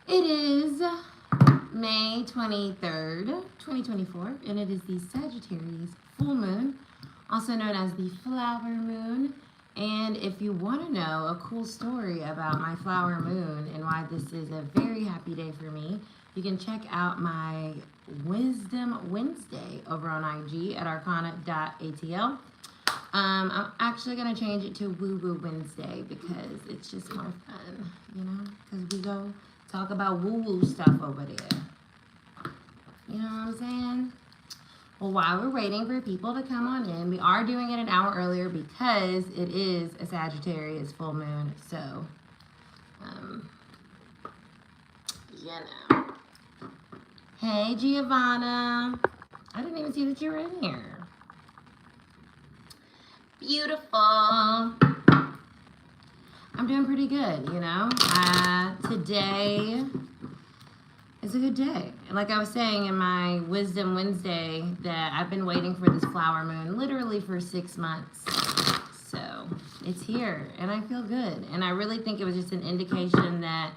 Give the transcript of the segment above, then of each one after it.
It is May 23rd, 2024, and it is the Sagittarius full moon, also known as the flower moon. And if you want to know a cool story about my flower moon and why this is a very happy day for me, you can check out my Wisdom Wednesday over on IG at ArcanAtl. I'm actually going to change it to Woo Woo Wednesday because it's just more fun, you know, because we go talk about woo-woo stuff over there. You know what I'm saying? Well, while we're waiting for people to come on in, we are doing it an hour earlier because it is a Sagittarius full moon. So, you know. Hey, Giovanna. I didn't even see that you were in here. Beautiful. I'm doing pretty good, you know. Today is a good day. Like I was saying in my Wisdom Wednesday, that I've been waiting for this flower moon literally for 6 months. So it's here and I feel good. And I really think it was just an indication that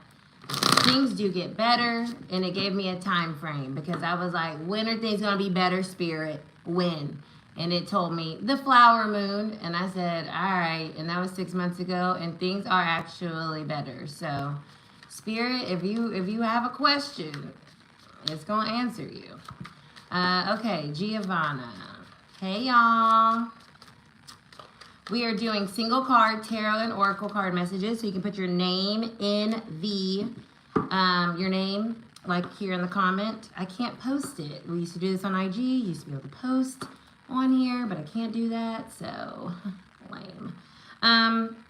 things do get better, and it gave me a time frame because I was like, when are things gonna be better, Spirit? When? And it told me the flower moon, and I said, all right, and that was 6 months ago, and things are actually better. So, Spirit, if you have a question, it's gonna answer you. Okay, Giovanna. Hey, y'all. We are doing single card tarot and oracle card messages, so you can put your name in the your name, like here in the comment. I can't post it. We used to do this on IG. Used to be able to post on here, but I can't do that, so lame.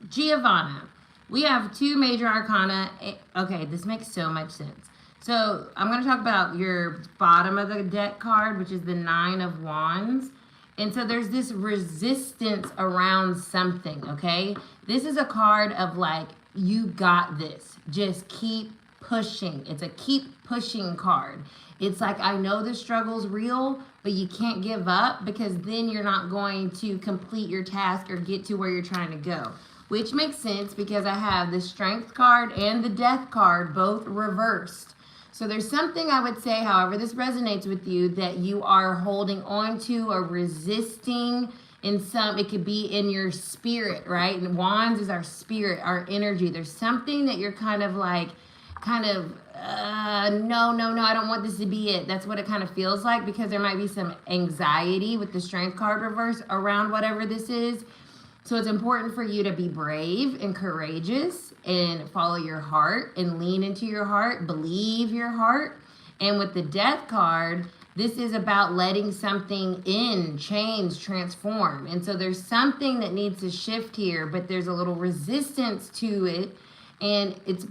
Giovanna, we have two major arcana. Okay, this makes so much sense. So I'm going to talk about your bottom of the deck card, which is the 9 of Wands. And so there's this resistance around something, okay? This is a card of like, you got this. Just keep pushing. It's a keep pushing card. It's like, I know the struggle's real, but you can't give up because then you're not going to complete your task or get to where you're trying to go. Which makes sense because I have the Strength card and the Death card both reversed. So there's something I would say, however this resonates with you, that you are holding on to or resisting in some, it could be in your spirit, right? And Wands is our spirit, our energy. There's something that you're kind of, no, I don't want this to be it. That's what it kind of feels like because there might be some anxiety with the Strength card reverse around whatever this is. So it's important for you to be brave and courageous and follow your heart and lean into your heart, believe your heart. And with the Death card, this is about letting something in, change, transform. And so there's something that needs to shift here, but there's a little resistance to it. And it's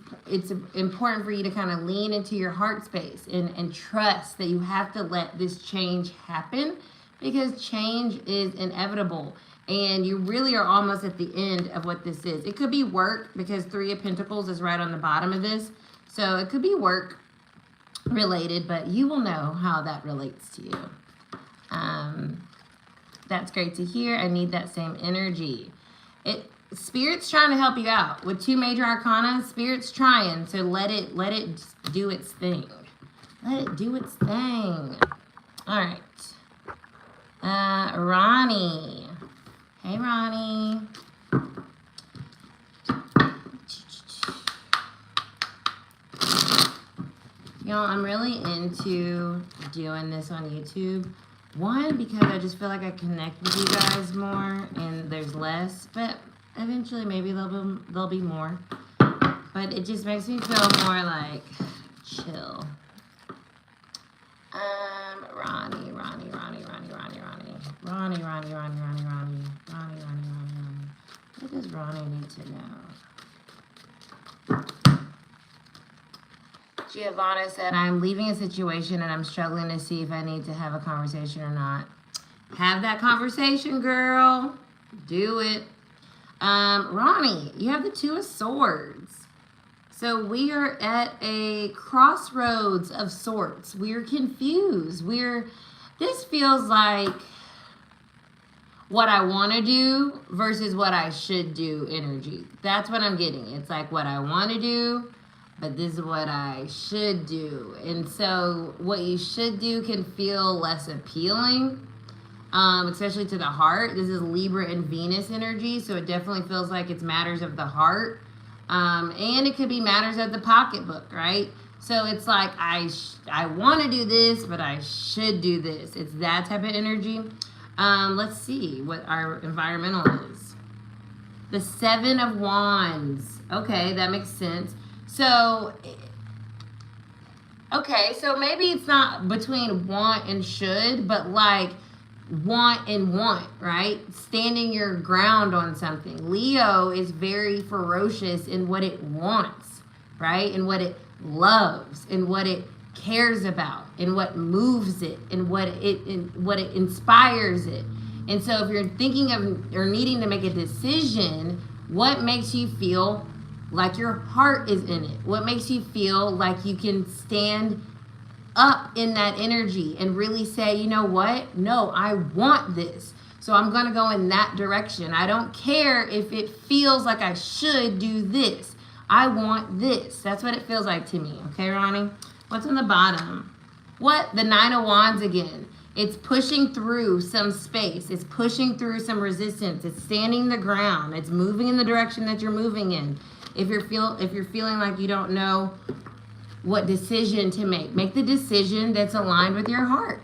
important for you to kind of lean into your heart space and trust that you have to let this change happen because change is inevitable. And you really are almost at the end of what this is. It could be work because 3 of Pentacles is right on the bottom of this. So it could be work related, but you will know how that relates to you. That's great to hear. I need that same energy. Spirit's trying to help you out with 2 major arcana. Spirit's trying, so let it do its thing. Let it do its thing. All right. Ronnie. Hey, Ronnie. Y'all, I'm really into doing this on YouTube. One, because I just feel like I connect with you guys more and there's less, but eventually maybe there'll be more. But it just makes me feel more like chill. Ronnie. What does Ronnie need to know? Giovanna said, I'm leaving a situation and I'm struggling to see if I need to have a conversation or not. Have that conversation, girl. Do it. Ronnie, you have the 2 of Swords. So we are at a crossroads of sorts. We're confused. This feels like what I want to do versus what I should do energy. That's what I'm getting. It's like what I want to do but this is what I should do. And so what you should do can feel less appealing, especially to the heart. This is Libra and Venus energy, so it definitely feels like it's matters of the heart. And it could be matters of the pocketbook, right? So it's like, I want to do this, but I should do this. It's that type of energy. Let's see what our environmental is. The 7 of Wands. Okay, that makes sense. So, okay, so maybe it's not between want and should, but like want and want, right? Standing your ground on something. Leo is very ferocious in what it wants, right? And what it loves, and what it cares about, and what moves it, and what it inspires it. And so if you're thinking of or needing to make a decision, what makes you feel like your heart is in it? What makes you feel like you can stand up in that energy and really say, you know what? No, I want this. So I'm going to go in that direction. I don't care if it feels like I should do this. I want this. That's what it feels like to me. Okay, Ronnie? What's on the bottom? What? The 9 of Wands again. It's pushing through some space. It's pushing through some resistance. It's standing the ground. It's moving in the direction that you're moving in. If you're feeling like you don't know what decision to make the decision that's aligned with your heart.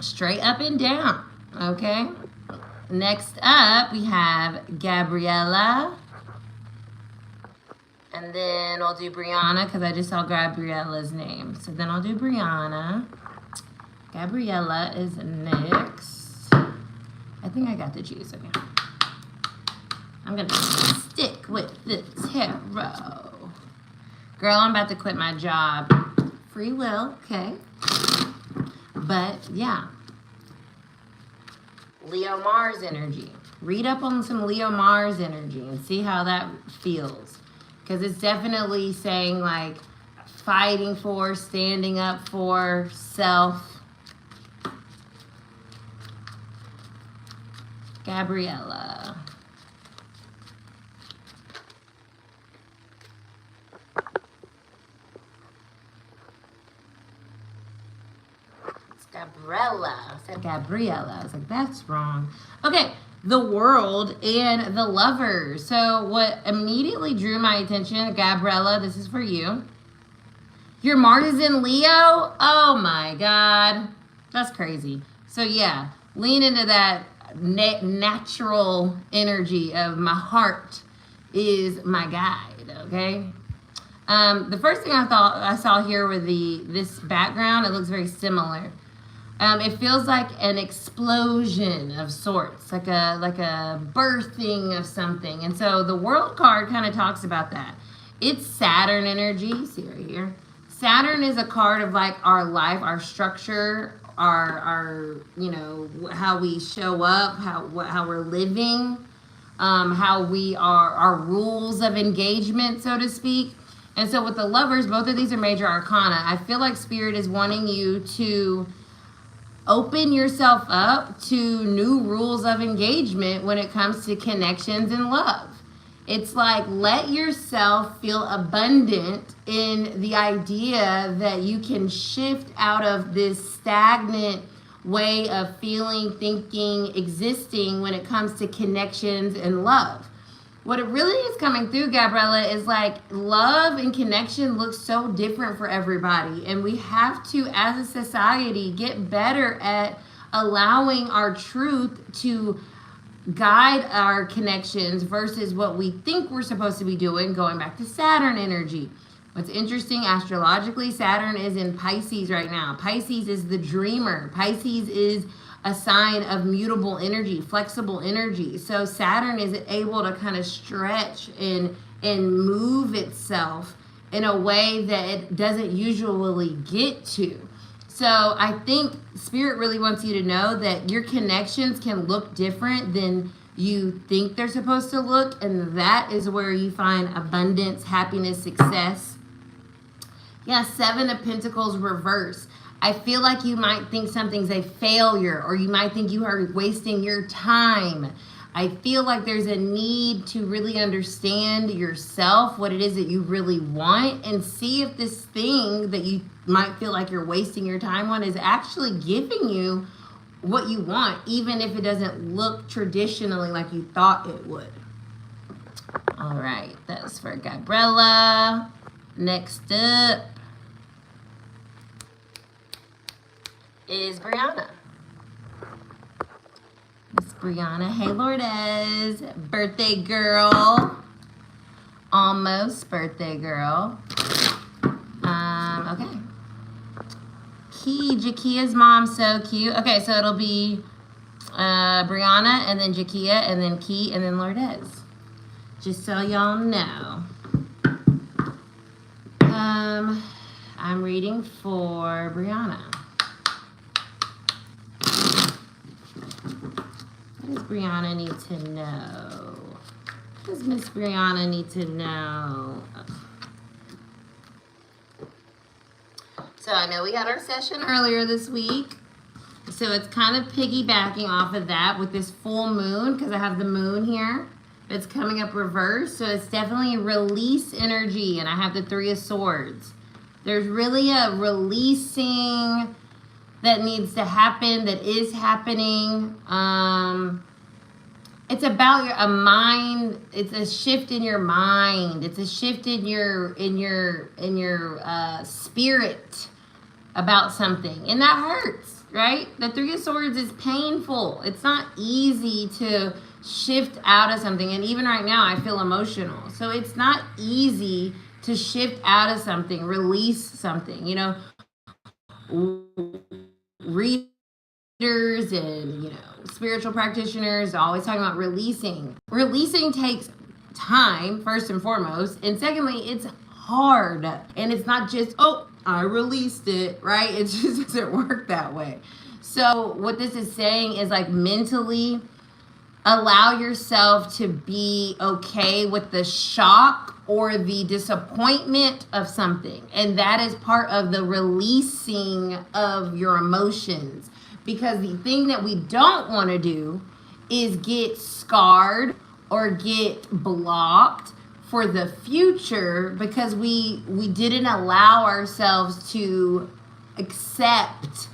Straight up and down. Okay? Next up, we have Gabriella. And then I'll do Brianna because I just saw Gabriella's name. So then I'll do Brianna. Gabriella is next. I think I got the juice. Okay. I'm going to stick with the tarot. Girl, I'm about to quit my job. Free will, okay. But, yeah. Leo Mars energy. Read up on some Leo Mars energy and see how that feels. Because it's definitely saying, like, fighting for, standing up for self. Gabriella. It's Gabriella. I said Gabriella. I was like, that's wrong. Okay. The World and the Lovers. So what immediately drew my attention, Gabriella, this is for you. Your Mars is in Leo? Oh my God. That's crazy. So yeah, lean into that natural energy of my heart is my guide, okay? The first thing I saw here with this background, it looks very similar. It feels like an explosion of sorts, like a birthing of something. And so the World card kind of talks about that. It's Saturn energy. See right here. Saturn is a card of like our life, our structure, our you know, how we show up, how we're living, how we are, our rules of engagement, so to speak. And so with the Lovers, both of these are major arcana. I feel like Spirit is wanting you to open yourself up to new rules of engagement when it comes to connections and love. It's like, let yourself feel abundant in the idea that you can shift out of this stagnant way of feeling, thinking, existing when it comes to connections and love. What it really is coming through, Gabriella, is like love and connection looks so different for everybody. And we have to, as a society, get better at allowing our truth to guide our connections versus what we think we're supposed to be doing, going back to Saturn energy. What's interesting, astrologically, Saturn is in Pisces right now. Pisces is the dreamer. Pisces is a sign of mutable energy, flexible energy. So Saturn is able to kind of stretch and move itself in a way that it doesn't usually get to. So I think Spirit really wants you to know that your connections can look different than you think they're supposed to look, and that is where you find abundance, happiness, success. Yeah, 7 of Pentacles reverse. I feel like you might think something's a failure, or you might think you are wasting your time. I feel like there's a need to really understand yourself, what it is that you really want, and see if this thing that you might feel like you're wasting your time on is actually giving you what you want, even if it doesn't look traditionally like you thought it would. All right, that's for Gabriella. Next up is Brianna. Miss Brianna. Hey, Lourdes. Birthday girl. Almost birthday girl. Okay. Key, Jakia's mom, so cute. Okay, so it'll be Brianna, and then Jakia, and then Key, and then Lourdes. Just so y'all know. I'm reading for Brianna. What does Brianna need to know? What does Miss Brianna need to know? So I know we had our session earlier this week. So it's kind of piggybacking off of that with this full moon, because I have the moon here. It's coming up reverse. So it's definitely release energy. And I have the Three of Swords. There's really a releasing that needs to happen, that is happening. It's about a mind. It's a shift in your mind. It's a shift in your spirit about something, and that hurts, right? The Three of Swords is painful. It's not easy to shift out of something, and even right now, I feel emotional. So it's not easy to shift out of something, release something. You know, readers and, you know, spiritual practitioners are always talking about releasing. Releasing takes time, first and foremost, and secondly, it's hard. And it's not just, oh, I released it, right? It just doesn't work that way. So what this is saying is, like, mentally allow yourself to be okay with the shock or the disappointment of something. And that is part of the releasing of your emotions. Because the thing that we don't want to do is get scarred or get blocked for the future, because we didn't allow ourselves to accept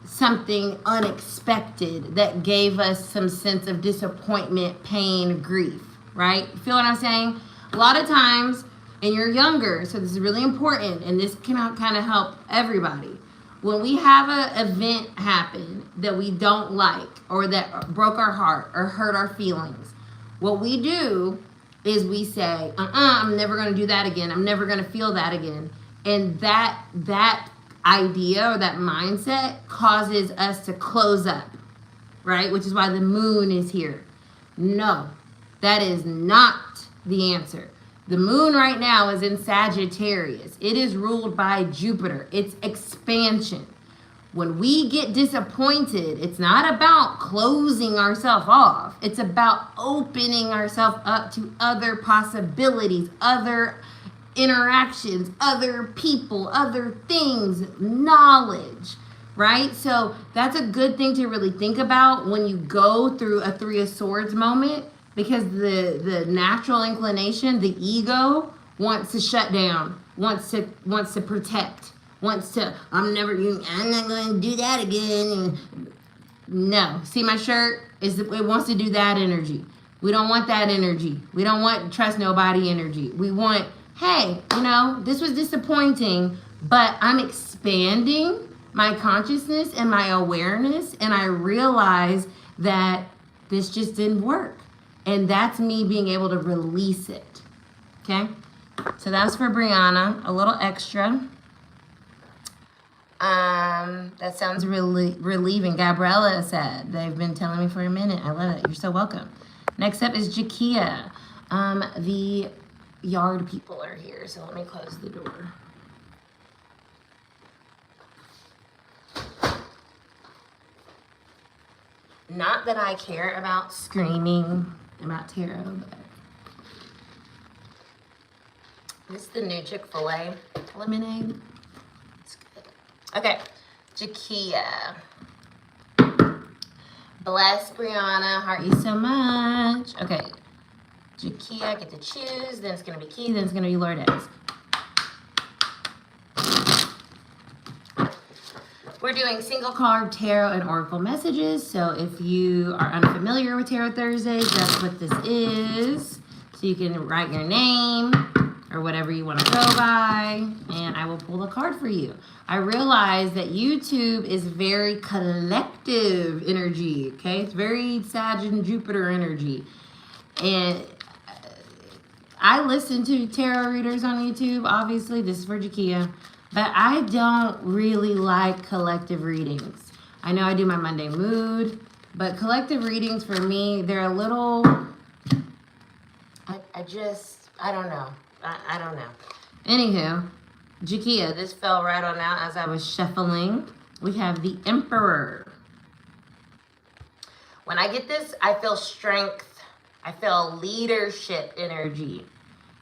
something unexpected that gave us some sense of disappointment, pain, grief, right? Feel what I'm saying? A lot of times, and you're younger, so this is really important, and this can kind of help everybody. When we have an event happen that we don't like, or that broke our heart or hurt our feelings, what we do is we say, I'm never going to do that again. I'm never going to feel that again. And that idea or that mindset causes us to close up, right? Which is why the moon is here. No, that is not the answer. The moon right now is in Sagittarius. It is ruled by Jupiter. It's expansion. When we get disappointed, it's not about closing ourselves off. It's about opening ourselves up to other possibilities, other interactions, other people, other things, knowledge, right? So that's a good thing to really think about when you go through a Three of Swords moment, because the natural inclination, the ego, wants to shut down, wants to protect, wants to, I'm not going to do that again. No. See my shirt? It wants to do that energy. We don't want that energy. We don't want trust nobody energy. We want, hey, you know, this was disappointing, but I'm expanding my consciousness and my awareness, and I realize that this just didn't work. And that's me being able to release it. Okay? So that's for Brianna. A little extra. That sounds really relieving. Gabriella said, they've been telling me for a minute. I love it. You're so welcome. Next up is Jakia. The yard people are here, so let me close the door. Not that I care about screaming about tarot, but this is the new Chick-fil-A lemonade. It's good. Okay, Jakia. Bless, Brianna. Heart you so much. Okay. Jakia, I get to choose. Then it's going to be Key. Then it's going to be Lourdes. We're doing single card tarot and oracle messages. So if you are unfamiliar with Tarot Thursdays, that's what this is. So you can write your name or whatever you want to go by, and I will pull a card for you. I realize that YouTube is very collective energy, okay? It's very Sag and Jupiter energy. And I listen to tarot readers on YouTube, obviously. This is for Jakia. But I don't really like collective readings. I know I do my Monday mood, but collective readings for me, they're a little, I don't know. I don't know. Anywho, Jakia, this fell right on out as I was shuffling. We have the Emperor. When I get this, I feel strength. I feel leadership energy.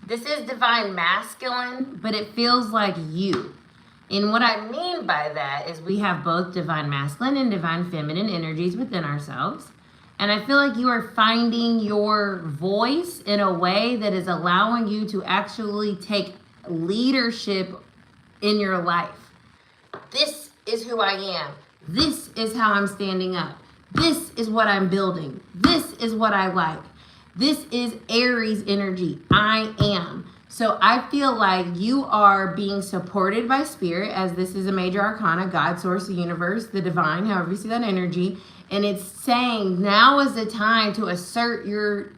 This is divine masculine, but it feels like you. And what I mean by that is we have both divine masculine and divine feminine energies within ourselves. And I feel like you are finding your voice in a way that is allowing you to actually take leadership in your life. This is who I am. This is how I'm standing up. This is what I'm building. This is what I like. This is Aries energy. I am. So I feel like you are being supported by spirit, as this is a major arcana, God, source, the universe, the divine, however you see that energy. And it's saying now is the time to assert your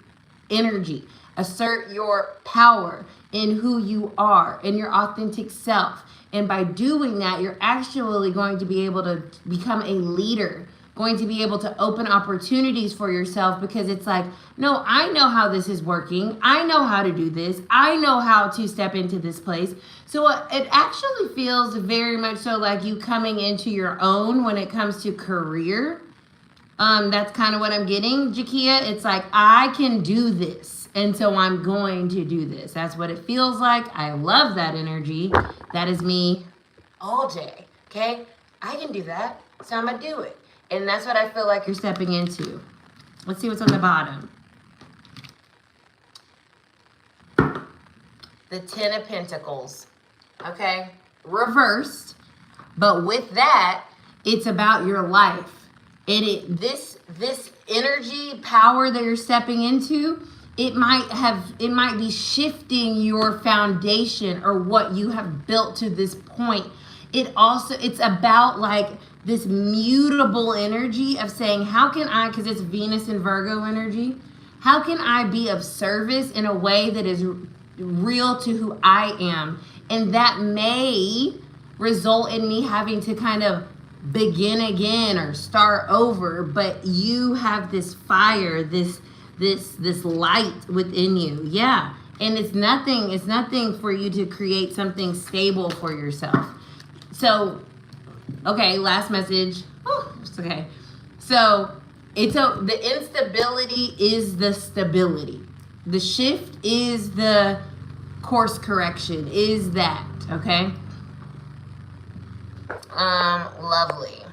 energy, assert your power in who you are, in your authentic self. And by doing that, you're actually going to be able to become a leader, going to be able to open opportunities for yourself, because it's like, no, I know how this is working. I know how to do this. I know how to step into this place. So it actually feels very much so like you coming into your own when it comes to career. That's kind of what I'm getting, Jakia. It's like, I can do this, and so I'm going to do this. That's what it feels like. I love that energy. That is me all day, okay? I can do that, so I'm going to do it. And that's what I feel like you're stepping into. Let's see what's on the bottom. The Ten of Pentacles, okay? Reversed, but with that, it's about your life. And this energy, power that you're stepping into, it might be shifting your foundation or what you have built to this point. It's about like this mutable energy of saying, how can I, because it's Venus and Virgo energy, how can I be of service in a way that is real to who I am? And that may result in me having to kind of begin again or start over, but you have this fire, this light within you. Yeah. And it's nothing for you to create something stable for yourself. So, okay, last message. Oh, it's okay. So the instability is the stability. The shift is the course correction, is that, okay? Lovely.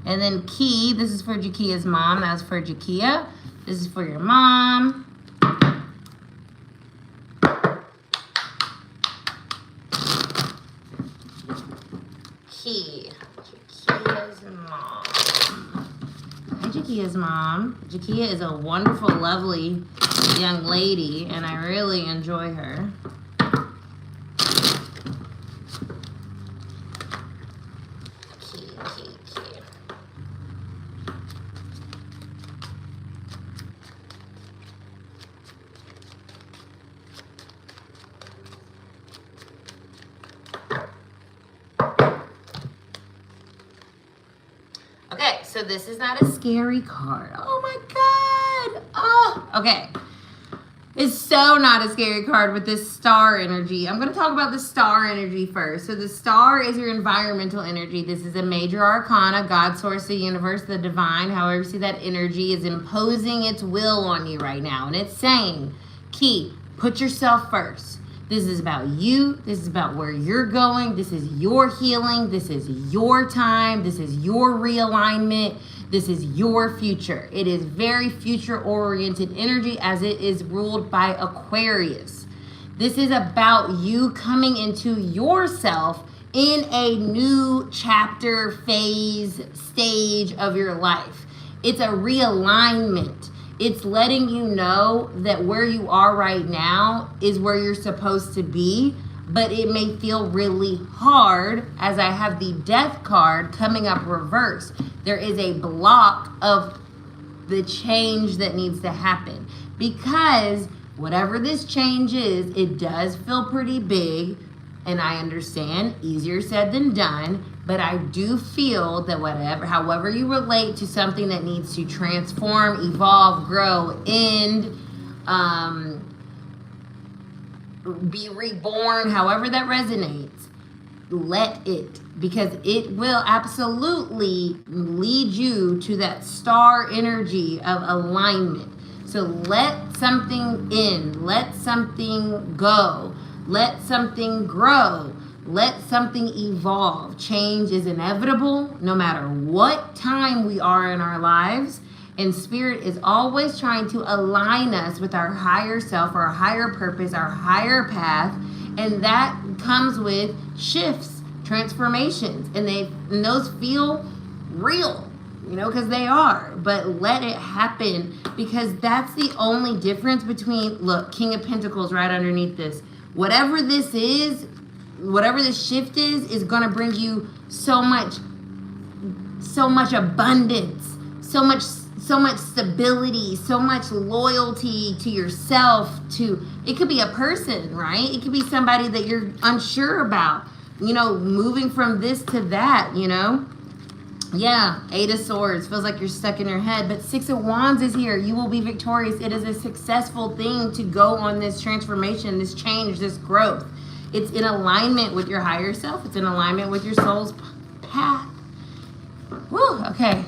And then Key, this is for Jakia's mom. That was for Jakia. This is for your mom. Key, Jakia's mom. Hi, Jakia's mom. Jakia is a wonderful, lovely young lady, and I really enjoy her. Key. Okay, so this is not a scary card. Oh my God. Oh, okay. It's so not a scary card with this star energy. I'm going to talk about the star energy first. So the star is your environmental energy. This is a major arcana, God, source, the universe, the divine. However you see that energy is imposing its will on you right now. And it's saying, Key, put yourself first. This is about you. This is about where you're going. This is your healing. This is your time. This is your realignment. This is your future. It is very future-oriented energy as it is ruled by Aquarius. This is about you coming into yourself in a new chapter, phase, stage of your life. It's a realignment. It's letting you know that where you are right now is where you're supposed to be, but it may feel really hard as I have the Death card coming up reverse. There is a block of the change that needs to happen because whatever this change is, it does feel pretty big. And I understand, easier said than done, but I do feel that however you relate to something that needs to transform, evolve, grow, end, be reborn, however that resonates, let it, because it will absolutely lead you to that star energy of alignment. So let something in, let something go. Let something grow. Let something evolve. Change is inevitable no matter what time we are in our lives. And Spirit is always trying to align us with our higher self, our higher purpose, our higher path. And that comes with shifts, transformations. And those feel real, because they are. But let it happen, because that's the only difference between, look, King of Pentacles right underneath this. Whatever this is, whatever this shift is going to bring you so much abundance, so much stability, so much loyalty to yourself. It could be a person, right? It could be somebody that you're unsure about, moving from this to that, Yeah, Eight of Swords. Feels like you're stuck in your head. But Six of Wands is here. You will be victorious. It is a successful thing to go on this transformation, this change, this growth. It's in alignment with your higher self. It's in alignment with your soul's path. Woo, okay.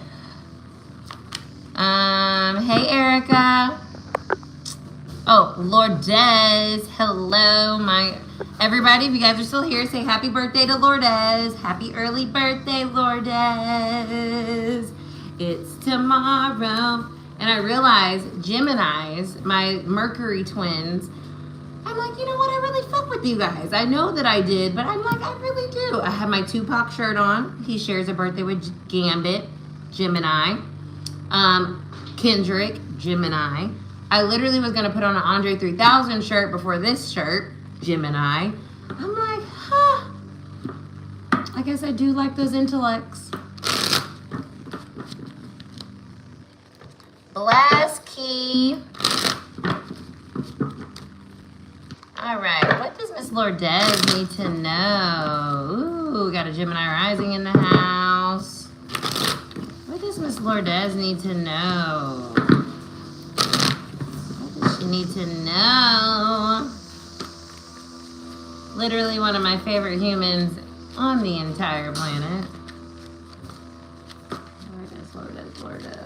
Hey, Erica. Oh, Lourdes. Hello, everybody. If you guys are still here, say happy birthday to Lourdes. Happy early birthday, Lourdes. It's tomorrow. And I realized Geminis, my Mercury twins, I'm like, you know what? I really fuck with you guys. I know that I did, but I'm like, I really do. I have my Tupac shirt on. He shares a birthday with Gambit, Gemini. Kendrick, Gemini. I literally was going to put on an Andre 3000 shirt before this shirt, Gemini. I'm like, I guess I do like those intellects. Blast key. All right, what does Miss Lourdes need to know? Ooh, we got a Gemini rising in the house. What does Miss Lourdes need to know? You need to know. Literally one of my favorite humans on the entire planet. Lourdes.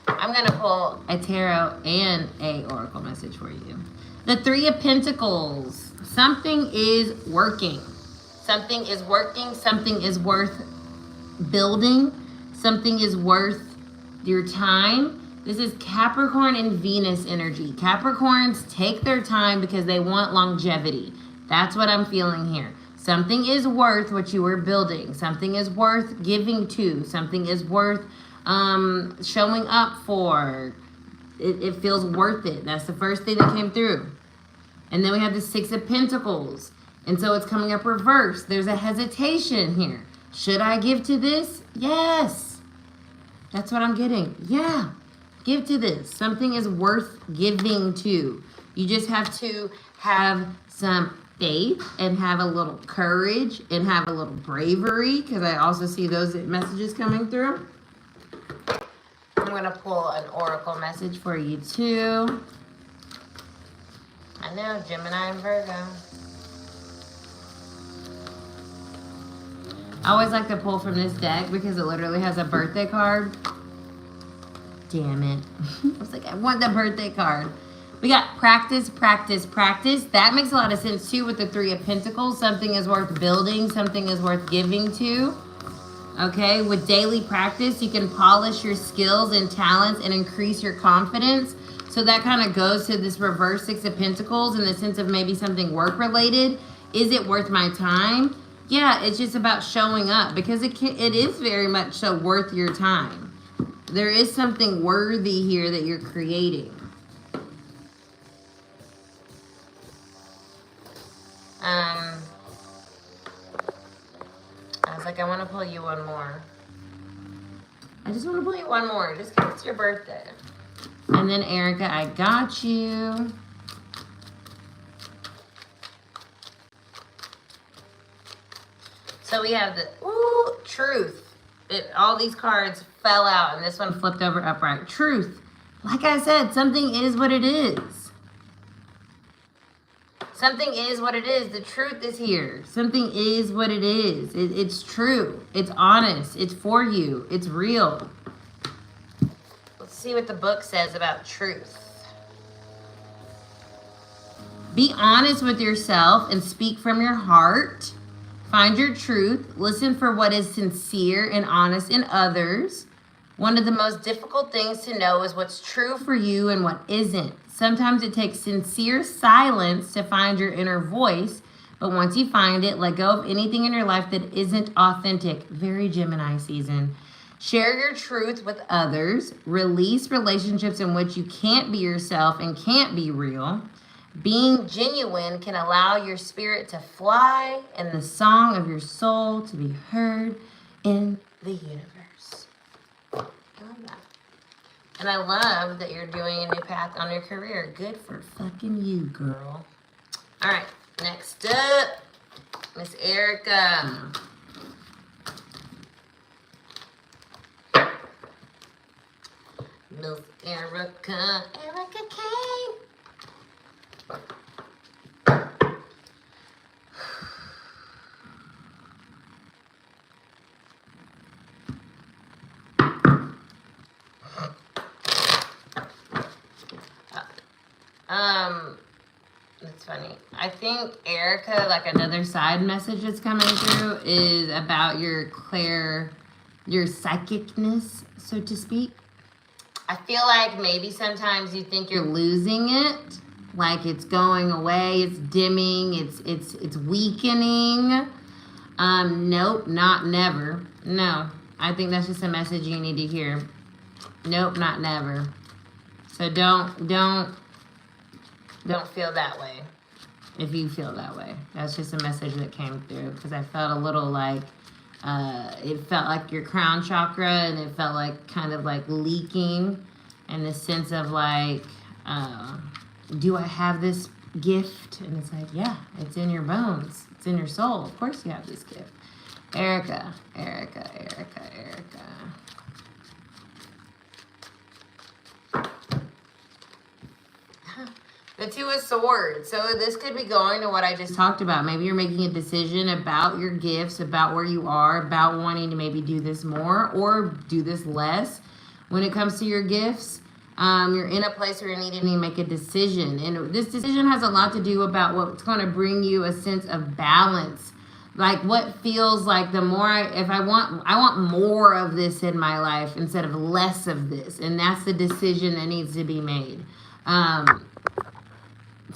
I'm going to pull a tarot and a oracle message for you. The Three of Pentacles. Something is working. Something is working. Something is worth building. Something is worth your time. This is Capricorn and Venus energy. Capricorns take their time because they want longevity. That's what I'm feeling here. Something is worth what you were building. Something is worth giving to. Something is worth showing up for. It feels worth it. That's the first thing that came through. And then we have the Six of Pentacles. And so it's coming up reverse. There's a hesitation here. Should I give to this? Yes. That's what I'm getting. Yeah. Give to this. Something is worth giving to. You just have to have some faith and have a little courage and have a little bravery, because I also see those messages coming through. I'm going to pull an oracle message for you too. I know, Gemini and Virgo. I always like to pull from this deck because it literally has a birthday card. Damn it. I was like, I want the birthday card. We got practice, practice, practice. That makes a lot of sense too with the Three of Pentacles. Something is worth building, something is worth giving to. Okay, with daily practice, you can polish your skills and talents and increase your confidence. So that kind of goes to this reverse Six of Pentacles in the sense of maybe something work related. Is it worth my time? Yeah, it's just about showing up because it is very much so worth your time. There is something worthy here that you're creating. I was like, I want to pull you one more. I just want to pull you one more, just because it's your birthday. And then Erica, I got you. So we have the, truth. All these cards fell out and this one flipped over upright. Truth. Like I said, something is what it is. Something is what it is. The truth is here. Something is what it is. It's true. It's honest. It's for you. It's real. Let's see what the book says about truth. Be honest with yourself and speak from your heart. Find your truth. Listen for what is sincere and honest in others. One of the most difficult things to know is what's true for you and what isn't. Sometimes it takes sincere silence to find your inner voice, but once you find it, let go of anything in your life that isn't authentic. Very Gemini season. Share your truth with others. Release relationships in which you can't be yourself and can't be real. Being genuine can allow your spirit to fly and the song of your soul to be heard in the universe. I love that. And I love that you're doing a new path on your career. Good for fucking you, girl. All right, next up, Miss Erica. Miss Erica, Erica Kane. It's funny. I think Erica, like another side message that's coming through is about your psychicness, so to speak. I feel like maybe sometimes you think you're losing it, like it's going away, it's dimming, it's weakening. Nope, not never. No, I think that's just a message you need to hear. Nope, not never. So don't feel that way if you feel that way. That's just a message that came through because I felt a little like it felt like your crown chakra and it felt like kind of like leaking in the sense of like, do I have this gift? And it's like, yeah, it's in your bones. It's in your soul. Of course you have this gift. Erica, Erica, Erica, Erica. The Two of Swords. So this could be going to what I just talked about. Maybe you're making a decision about your gifts, about where you are, about wanting to maybe do this more or do this less. When it comes to your gifts, you're in a place where you're needing to make a decision. And this decision has a lot to do about what's going to bring you a sense of balance. Like what feels like the more, I want more of this in my life instead of less of this. And that's the decision that needs to be made.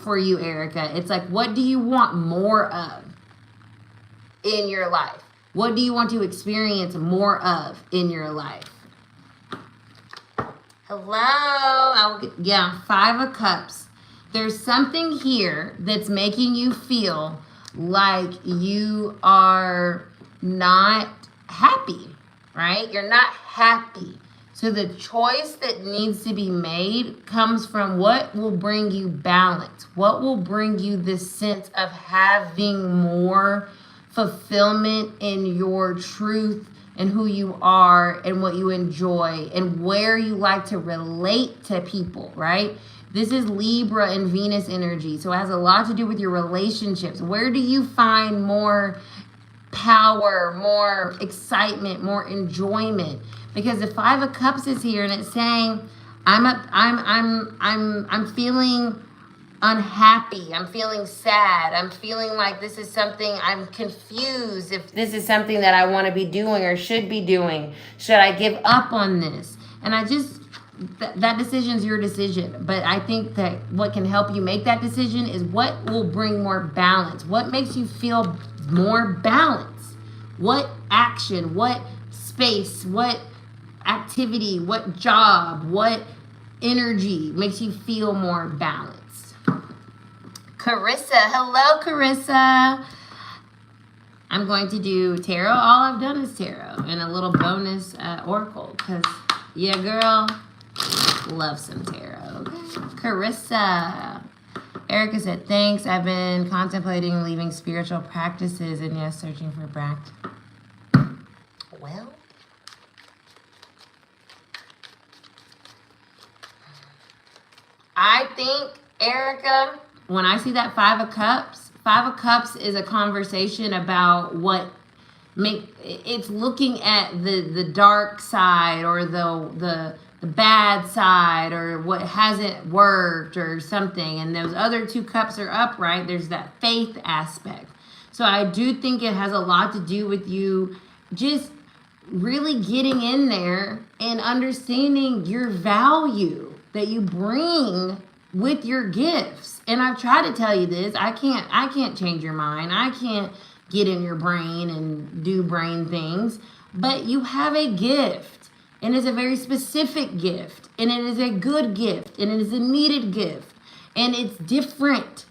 For you, Erica, it's like, what do you want more of in your life? What do you want to experience more of in your life? Hello. Yeah, Five of Cups. There's something here that's making you feel like you are not happy, right? You're not happy. So the choice that needs to be made comes from what will bring you balance. What will bring you this sense of having more fulfillment in your truth and who you are and what you enjoy and where you like to relate to people, right? This is Libra and Venus energy. So it has a lot to do with your relationships. Where do you find more power, more excitement, more enjoyment? Because the Five of Cups is here and it's saying, I'm feeling unhappy. I'm feeling sad. I'm feeling like this is something, I'm confused if this is something that I want to be doing or should be doing. Should I give up on this? And I just, that decision is your decision. But I think that what can help you make that decision is what will bring more balance. What makes you feel more balance? What action, what space, what activity, what job, what energy makes you feel more balanced? Carissa, hello Carissa. I'm going to do tarot. All I've done is tarot and a little bonus oracle because, yeah, girl, love some tarot. Carissa. Erica said, thanks. I've been contemplating leaving spiritual practices and, yes, searching for practice. Well, I think, Erica, when I see that Five of Cups is a conversation about it's looking at the dark side or the bad side or what hasn't worked or something. And those other 2 cups are upright. There's that faith aspect. So I do think it has a lot to do with you just really getting in there and understanding your value that you bring with your gifts. And I've tried to tell you this. I can't change your mind. I can't get in your brain and do brain things. But you have a gift. And it's a very specific gift. And it is a good gift. And it is a needed gift. And it's different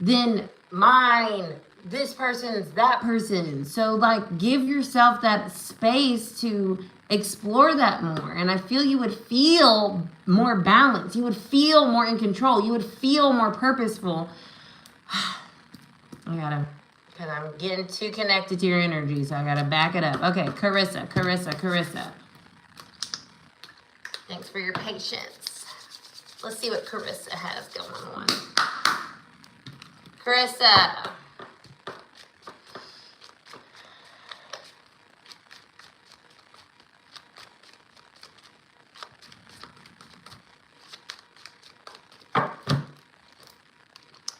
than mine, this person's, that person. So like, give yourself that space to explore that more. And I feel you would feel more balanced. You would feel more in control. You would feel more purposeful. Because I'm getting too connected to your energy, so I gotta back it up. Okay, Carissa. Thanks for your patience. Let's see what Carissa has going on. Carissa.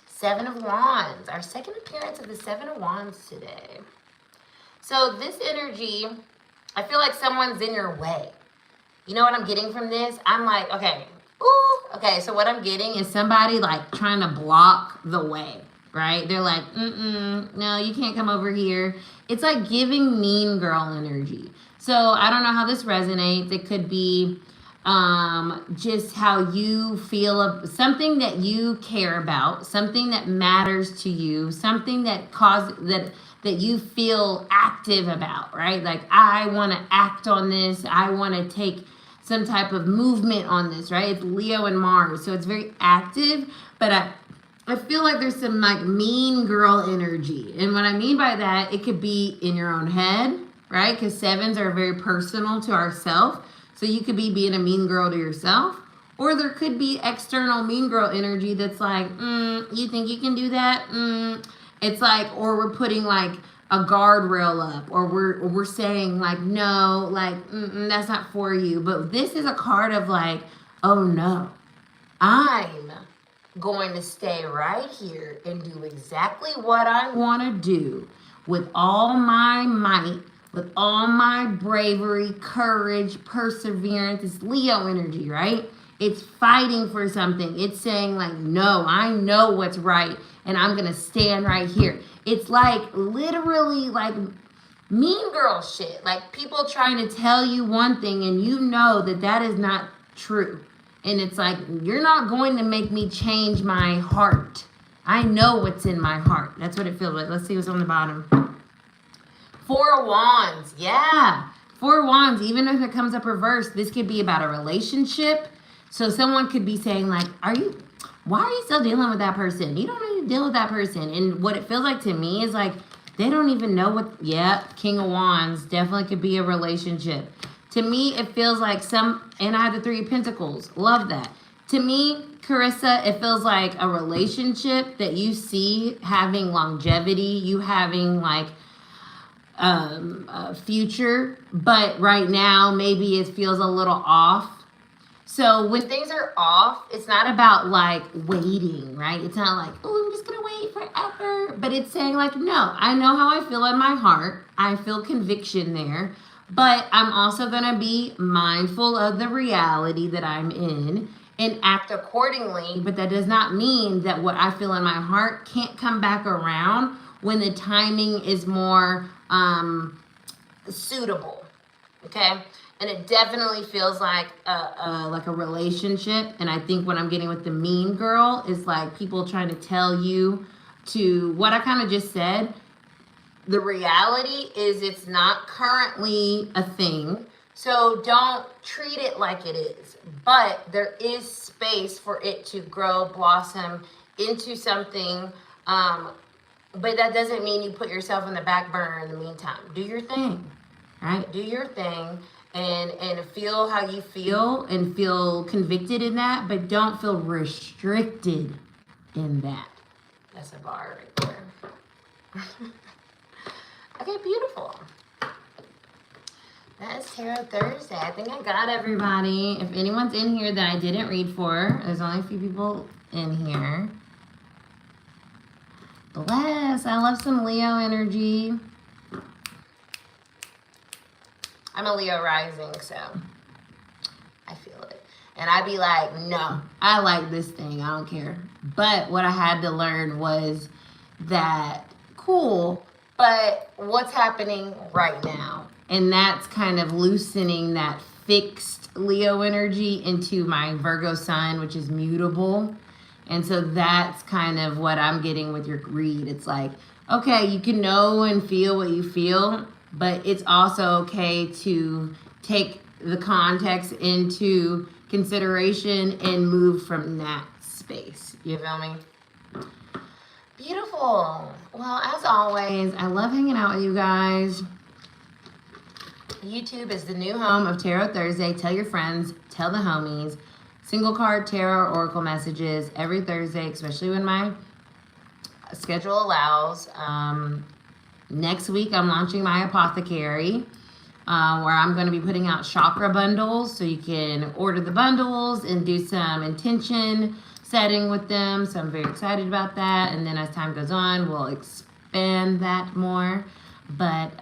Seven of Wands, our second appearance of the Seven of Wands today. So this energy, I feel like someone's in your way. You know what I'm getting from this? I'm like, okay, so what I'm getting is somebody like trying to block the way, right? They're like, no, you can't come over here. It's like giving mean girl energy. So I don't know how this resonates. It could be just how you feel, something that you care about, something that matters to you, something that that you feel active about, right? Like, I want to act on this. I want to take some type of movement on this, right? It's Leo and Mars, so it's very active, but I feel like there's some like mean girl energy. And what I mean by that, it could be in your own head, right? Because sevens are very personal to ourselves. So you could be being a mean girl to yourself, or there could be external mean girl energy that's like, you think you can do that? It's like, or we're putting like a guardrail up, or we're saying like, no, like, that's not for you. But this is a card of like, oh no, I'm going to stay right here and do exactly what I want to do with all my might, with all my bravery, courage, perseverance. It's Leo energy, right? It's fighting for something. It's saying like, no, I know what's right, and I'm going to stand right here. It's like literally like mean girl shit. Like people trying to tell you one thing, and you know that that is not true. And it's like, you're not going to make me change my heart. I know what's in my heart. That's what it feels like. Let's see what's on the bottom. Four of Wands, yeah. Four of Wands, even if it comes up reversed, this could be about a relationship. So someone could be saying like, why are you still dealing with that person? You don't need to deal with that person. And what it feels like to me is like, they don't even know what, King of Wands, definitely could be a relationship. To me, it feels like and I have the Three of Pentacles, love that. To me, Carissa, it feels like a relationship that you see having longevity, you having like, future, but right now maybe it feels a little off. So when things are off, it's not about like waiting, right? It's not like, oh, I'm just going to wait forever. But it's saying like, no, I know how I feel in my heart. I feel conviction there. But I'm also going to be mindful of the reality that I'm in and act accordingly. But that does not mean that what I feel in my heart can't come back around when the timing is more suitable. Okay? And it definitely feels like a relationship. And I think what I'm getting with the mean girl is like people trying to tell you to what I kind of just said. The reality is it's not currently a thing. So don't treat it like it is. But there is space for it to grow, blossom into something. But that doesn't mean you put yourself in the back burner in the meantime. Do your thing, right? Do your thing. And feel how you feel and feel convicted in that, but don't feel restricted in that. That's a bar right there. Okay, beautiful. That is Tarot Thursday. I think I got everybody. If anyone's in here that I didn't read for, there's only a few people in here. Bless. I love some Leo energy. I'm a Leo rising, so I feel it. And I'd be like, no, I like this thing. I don't care. But what I had to learn was that, cool, but what's happening right now? And that's kind of loosening that fixed Leo energy into my Virgo sun, which is mutable. And so that's kind of what I'm getting with your read. It's like, okay, you can know and feel what you feel, but it's also okay to take the context into consideration and move from that space. You feel me? Beautiful. Well, as always, I love hanging out with you guys. YouTube is the new home of Tarot Thursday. Tell your friends, tell the homies. Single card tarot oracle messages every Thursday, especially when my schedule allows. Next week, I'm launching my apothecary, where I'm going to be putting out chakra bundles, so you can order the bundles and do some intention setting with them. So I'm very excited about that. And then as time goes on, we'll expand that more. But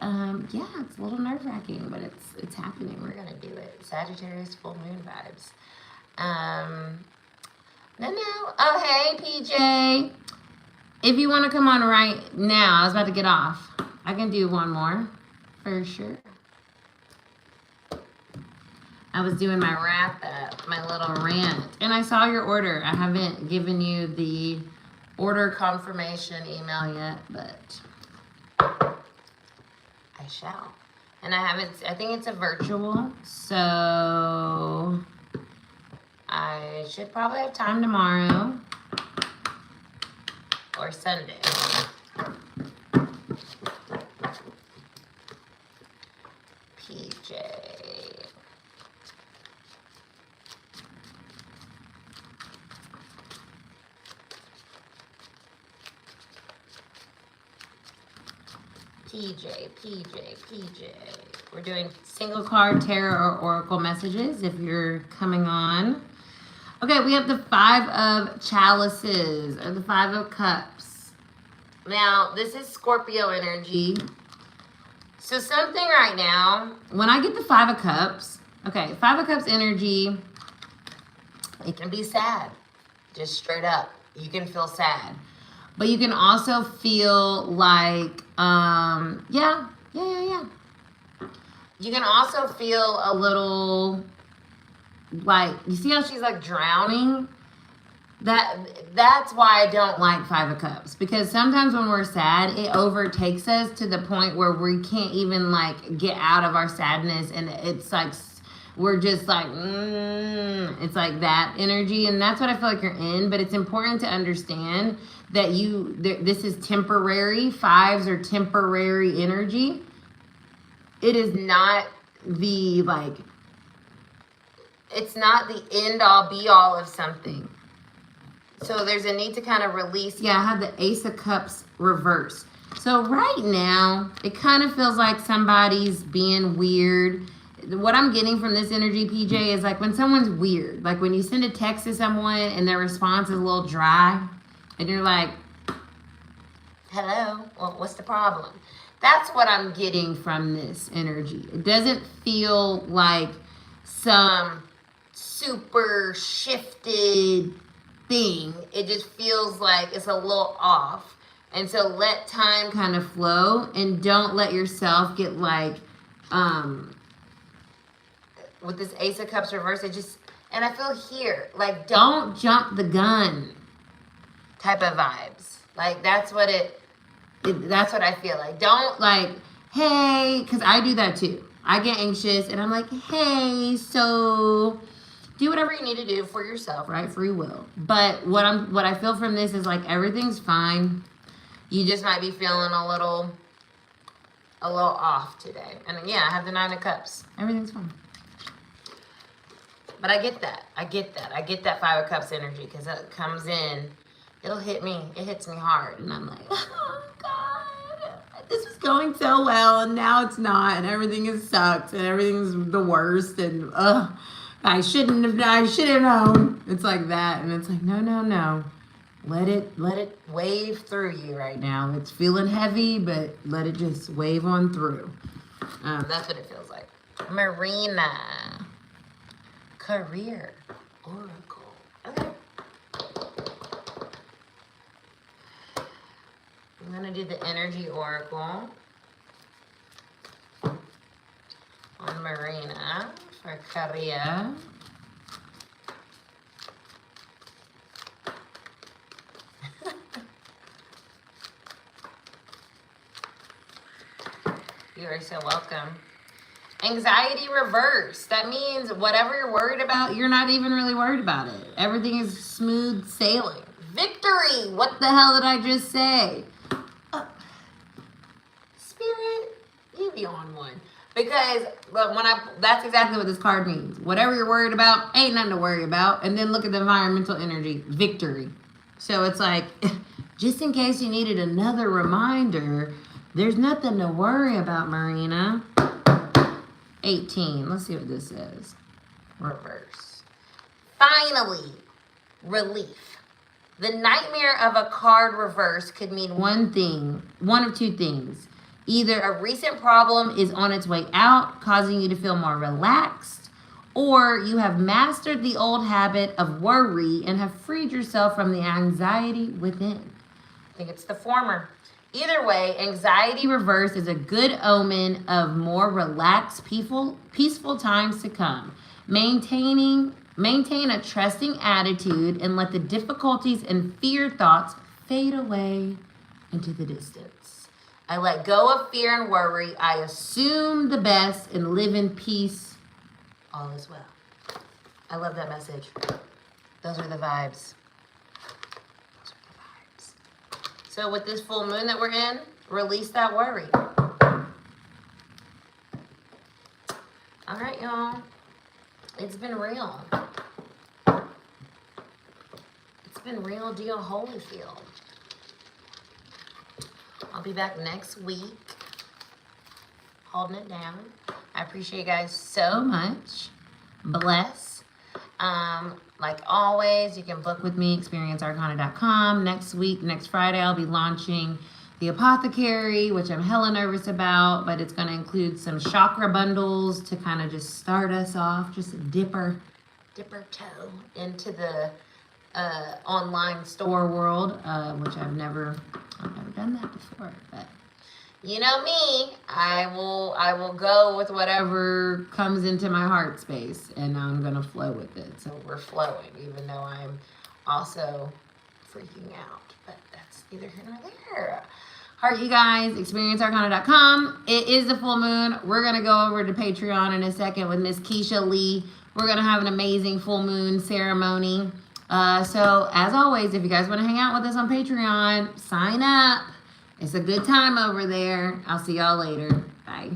yeah, it's a little nerve-wracking, but it's happening. We're going to do it. Sagittarius full moon vibes. No. Oh, hey, PJ. If you want to come on right now, I was about to get off. I can do one more for sure. I was doing my wrap up, my little rant, and I saw your order. I haven't given you the order confirmation email yet, but I shall. And I think it's a virtual, so I should probably have time tomorrow or Sunday. PJ. PJ. We're doing single card tarot or oracle messages if you're coming on. Okay, we have the 5 of chalices or the 5 of cups. Now, this is Scorpio energy. So something right now, when I get the 5 of cups, okay, 5 of cups energy, it can be sad, just straight up. You can feel sad. But you can also feel like, yeah. You can also feel a little, like, you see how she's like drowning? That's why I don't like 5 of Cups. Because sometimes when we're sad, it overtakes us to the point where we can't even like get out of our sadness. And it's like, we're just like, it's like that energy. And that's what I feel like you're in. But it's important to understand that this is temporary. 5s are temporary energy. It is not the, like, it's not the end all be all of something. So there's a need to kind of release. Yeah, I have the Ace of Cups reversed. So right now, it kind of feels like somebody's being weird. what I'm getting from this energy, PJ, is like when someone's weird. Like when you send a text to someone and their response is a little dry, and you're like, hello, well, what's the problem? That's what I'm getting from this energy. It doesn't feel like some super shifted thing. It just feels like it's a little off. And so let time kind of flow and don't let yourself get like, with this Ace of Cups reverse, and I feel here, like don't jump the gun type of vibes. Like that's what that's what I feel like. Don't like, hey, because I do that too. I get anxious and I'm like, hey, so do whatever you need to do for yourself, right? Free will. But what I feel from this is like everything's fine. You just might be feeling a little off today. And yeah, I have the 9 of Cups. Everything's fine. But I get that. I get that 5 of Cups energy because it comes in. It'll hit me. It hits me hard. And I'm like, oh, God. This was going so well, and now it's not. And everything is sucked. And everything's the worst. And, I should have known. It's like that. And it's like, no. Let it wave through you right now. It's feeling heavy, but let it just wave on through. That's what it feels like. Marina. Career. Oracle. Okay. I'm going to do the energy oracle on Marina for career. You are so welcome. Anxiety reverse. That means whatever you're worried about, you're not even really worried about it. Everything is smooth sailing. Victory. What the hell did I just say? Spirit, you be on one. Because that's exactly what this card means. Whatever you're worried about, ain't nothing to worry about. And then look at the environmental energy. Victory. So it's like, just in case you needed another reminder, there's nothing to worry about, Marina. 18. Let's see what this is. Reverse. Finally, relief. The nightmare of a card reverse could mean one of two things. Either a recent problem is on its way out, causing you to feel more relaxed, or you have mastered the old habit of worry and have freed yourself from the anxiety within. I think it's the former. Either way, anxiety reverse is a good omen of more relaxed, peaceful times to come. Maintain a trusting attitude and let the difficulties and fear thoughts fade away into the distance. I let go of fear and worry. I assume the best and live in peace. All is well. I love that message. Those are the vibes. So with this full moon that we're in, release that worry. All right, y'all. It's been real. It's been real deal Holyfield. I'll be back next week. Holding it down. I appreciate you guys so much. Bless. Like always, you can book with me, experiencearcana.com. Next Friday, I'll be launching the Apothecary, which I'm hella nervous about, but it's going to include some chakra bundles to kind of just start us off, just a dipper toe into the online store world, which I've never done that before, but you know me, I will go with whatever comes into my heart space, and I'm going to flow with it. So we're flowing, even though I'm also freaking out. But that's neither here nor there. Heart, you guys, experiencearcana.com. It is the full moon. We're going to go over to Patreon in a second with Miss Keisha Lee. We're going to have an amazing full moon ceremony. So, as always, if you guys want to hang out with us on Patreon, sign up. It's a good time over there. I'll see y'all later. Bye.